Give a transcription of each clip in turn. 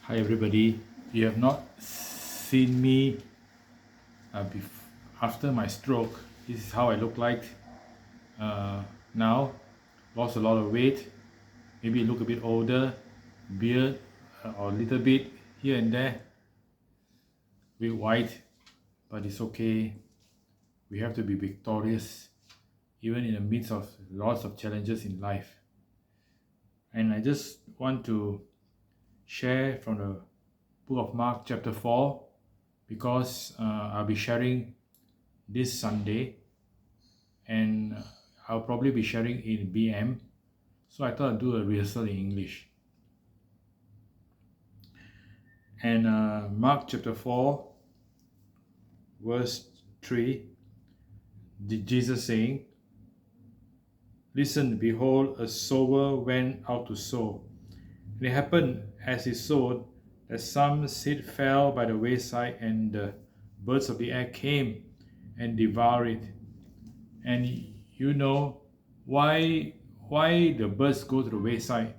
Hi everybody. You have not seen me after my stroke. This is how I look like now. Lost a lot of weight. Maybe look a bit older. Beard or a little bit here and there. A bit white, but it's okay. We have to be victorious even in the midst of lots of challenges in life. And I just want to share from the book of Mark chapter 4 because I'll be sharing this Sunday, and I'll probably be sharing in BM. So I thought I'd do a rehearsal in English. And Mark chapter 4, verse 3, Jesus saying, "Listen, behold, a sower went out to sow. And it happened as he sowed that some seed fell by the wayside, and the birds of the air came and devoured it." And you know why the birds go to the wayside?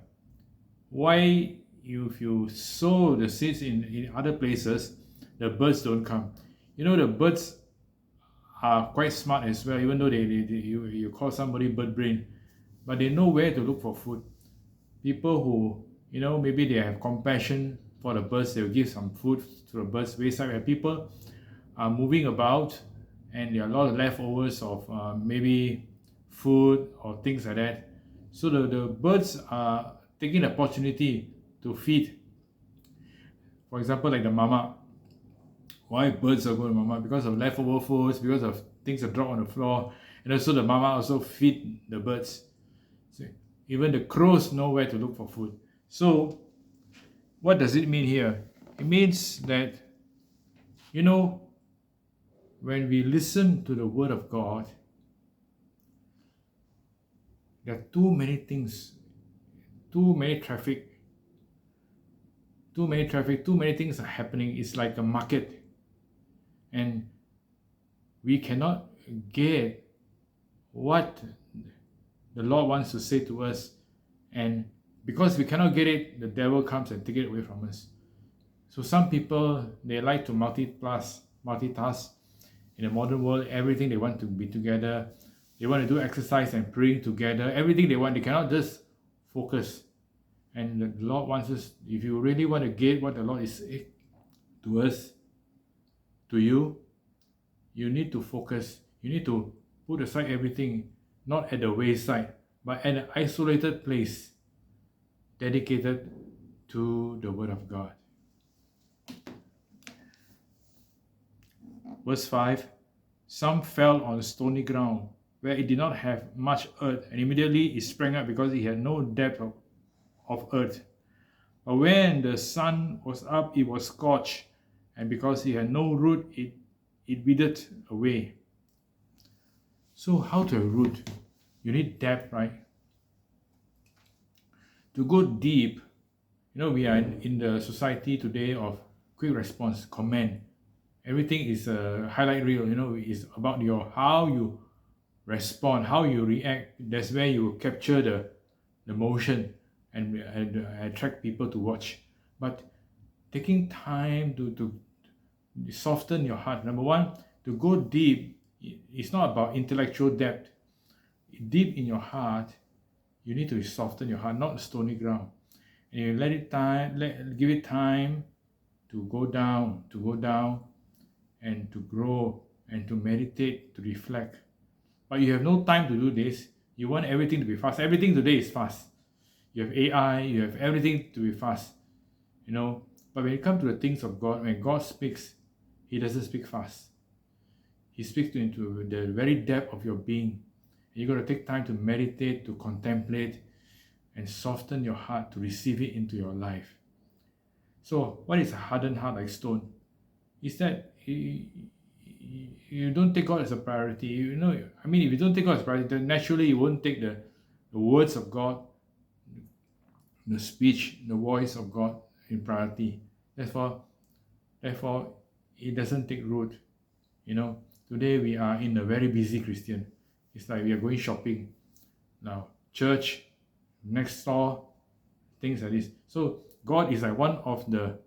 Why if you sow the seeds in other places, the birds don't come? You know, the birds are quite smart as well, even though you call somebody bird brain, but they know where to look for food. People who, maybe they have compassion for the birds, they will give some food to the birds. Wayside where people are moving about and there are a lot of leftovers of maybe food or things like that. So the birds are taking the opportunity to feed. For example, like the mama. Why birds are going to mama? Because of leftover foods, because of things that drop on the floor. And also the mama also feed the birds. So even the crows know where to look for food. So what does it mean here? It means that, when we listen to the word of God, there are too many things, too many things are happening. It's like a market, and we cannot get what the Lord wants to say to us, and because we cannot get it, the devil comes and take it away from us. So some people, they like to multitask. In the modern world, everything they want to be together. They want to do exercise and praying together. Everything they want, they cannot just focus. And the Lord wants us, if you really want to get what the Lord is saying to us, to you, you need to focus. You need to put aside everything, not at the wayside, but at an isolated place dedicated to the Word of God. Verse 5, some fell on stony ground, where it did not have much earth, and immediately it sprang up because it had no depth of earth. But when the sun was up, it was scorched, and because it had no root, it withered away. So how to have root? You need depth, right? To go deep, we are in the society today of quick response, comment. Everything is a highlight reel, it's about how you respond, how you react. That's where you capture the motion and attract people to watch. But taking time to soften your heart. Number one, to go deep, it's not about intellectual depth. Deep in your heart, you need to soften your heart, not stony ground. And you give it time to go down, and to grow, and to meditate, to reflect. But you have no time to do this. You want everything to be fast. Everything today is fast. You have AI, you have everything to be fast. But when it comes to the things of God, when God speaks, He doesn't speak fast. He speaks into the very depth of your being. And you got to take time to meditate, to contemplate, and soften your heart to receive it into your life. So, what is a hardened heart like stone? Is that you don't take God as a priority. If you don't take God as a priority, then naturally you won't take the words of God, the speech, the voice of God in priority. Therefore, it doesn't take root. Today we are in a very busy Christian. It's like we are going shopping now. Church, next door, things like this. So God is like one of the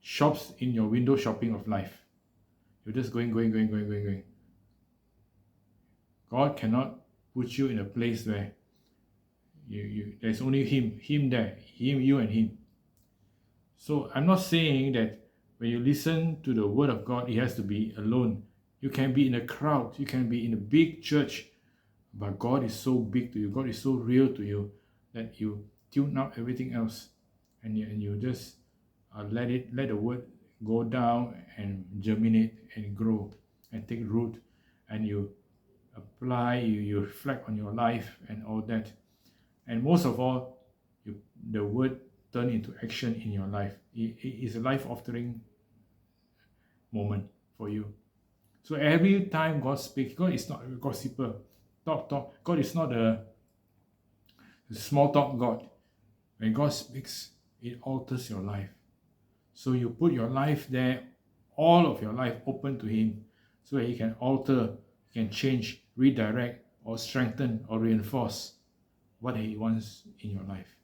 shops in your window shopping of life. You're just going. God cannot put you in a place where there's only him there, you and him. So I'm not saying that when you listen to the word of God, it has to be alone. You can be in a crowd, you can be in a big church, but God is so big to you, God is so real to you that you tune out everything else, and you just let the word go down and germinate and grow and take root, and you apply, you reflect on your life and all that. And most of all, the word turn into action in your life. It is a life-altering moment for you. So every time God speaks, God is not a gossiper. Talk. God is not a small talk God. When God speaks, it alters your life. So you put your life there, all of your life open to Him, so that He can alter, He can change, redirect, or strengthen, or reinforce what He wants in your life.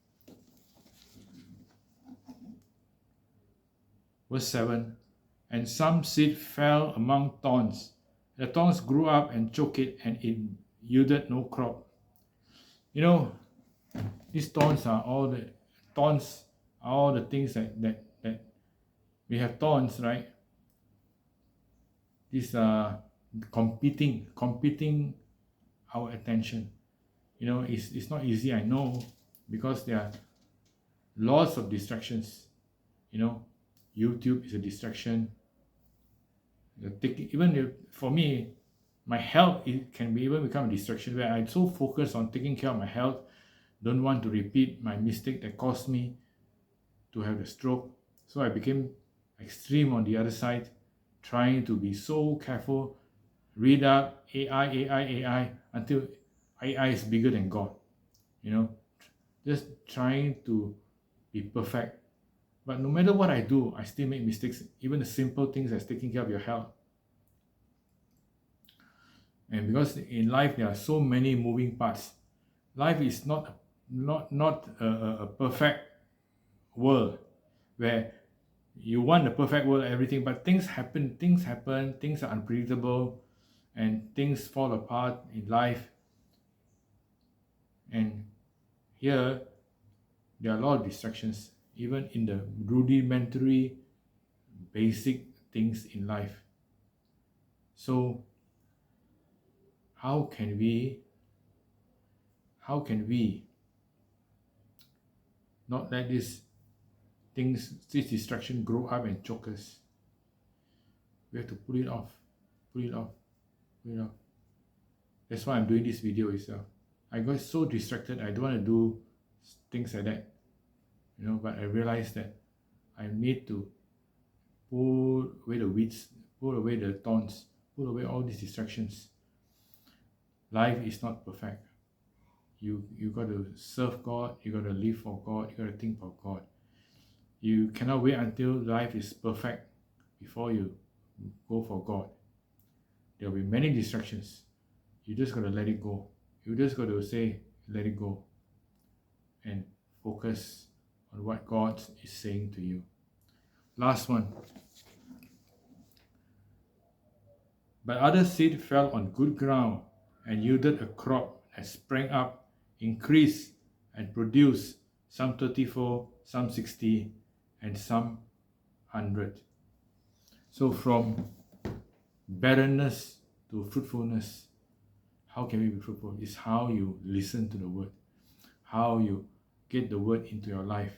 Verse 7, and some seed fell among thorns. The thorns grew up and choked it, and it yielded no crop. You know, these thorns are all the things that we have thorns, right? These are competing our attention. You know, it's not easy, I know, because there are lots of distractions. You know, YouTube is a distraction. Even for me, my health, it can be even become a distraction, where I'm so focused on taking care of my health, don't want to repeat my mistake that caused me to have the stroke. So I became extreme on the other side, trying to be so careful, read up AI until AI is bigger than God. You know, just trying to be perfect. But no matter what I do, I still make mistakes, even the simple things as taking care of your health. And because in life there are so many moving parts, life is not a perfect world where you want the perfect world, everything, but things happen, things are unpredictable, and things fall apart in life. And here there are a lot of distractions, even in the rudimentary basic things in life. So how can we not let this distraction grow up and choke us? We have to put it off. That's why I'm doing this video itself. I got so distracted, I don't want to do things like that, you know, but I realized that I need to pull away the weeds, pull away the thorns, pull away all these distractions. Life is not perfect. You got to serve God, you got to live for God, you got to think for God. You cannot wait until life is perfect before you go for God. There will be many distractions. You just got to let it go. You just got to say, let it go, and focus on what God is saying to you. Last one. But other seed fell on good ground and yielded a crop that sprang up, increased, and produced, some 34, some 60, and some 100. So from barrenness to fruitfulness, how can we be fruitful? It's how you listen to the word, how you get the word into your life,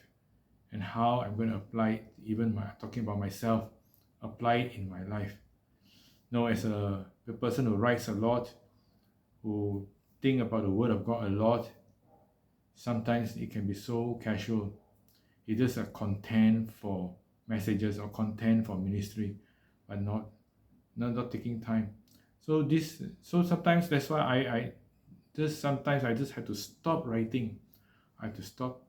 and how I'm going to apply it, even talking about myself, apply it in my life. Now, as a person who writes a lot, who think about the word of God a lot, sometimes it can be so casual. It just a content for messages or content for ministry, but not taking time. So sometimes that's why I just have to stop writing. I have to stop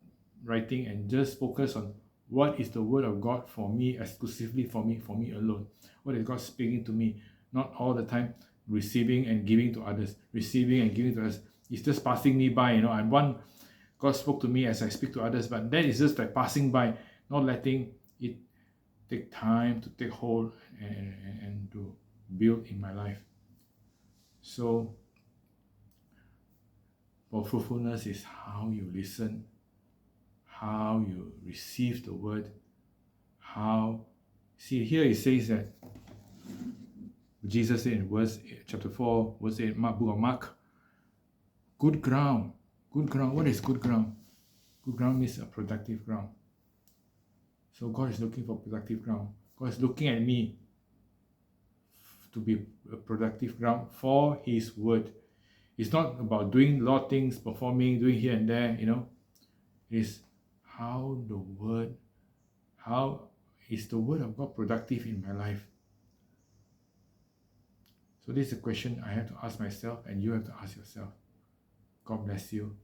writing and just focus on what is the word of God for me, exclusively for me alone. What is God speaking to me? Not all the time receiving and giving to others, receiving and giving to others. It's just passing me by, you know. God spoke to me as I speak to others, but that is just like passing by. not letting it take time to take hold and to build in my life. So, for fruitfulness is how you listen, how you receive the word, how. See, here it says that Jesus said in chapter 4, verse 8, book of Mark, good ground. Good ground. What is good ground? Good ground means a productive ground. So God is looking for productive ground. God is looking at me to be a productive ground for His word. It's not about doing a lot of things, performing, doing here and there, It's how is the word of God productive in my life? So this is a question I have to ask myself and you have to ask yourself. God bless you.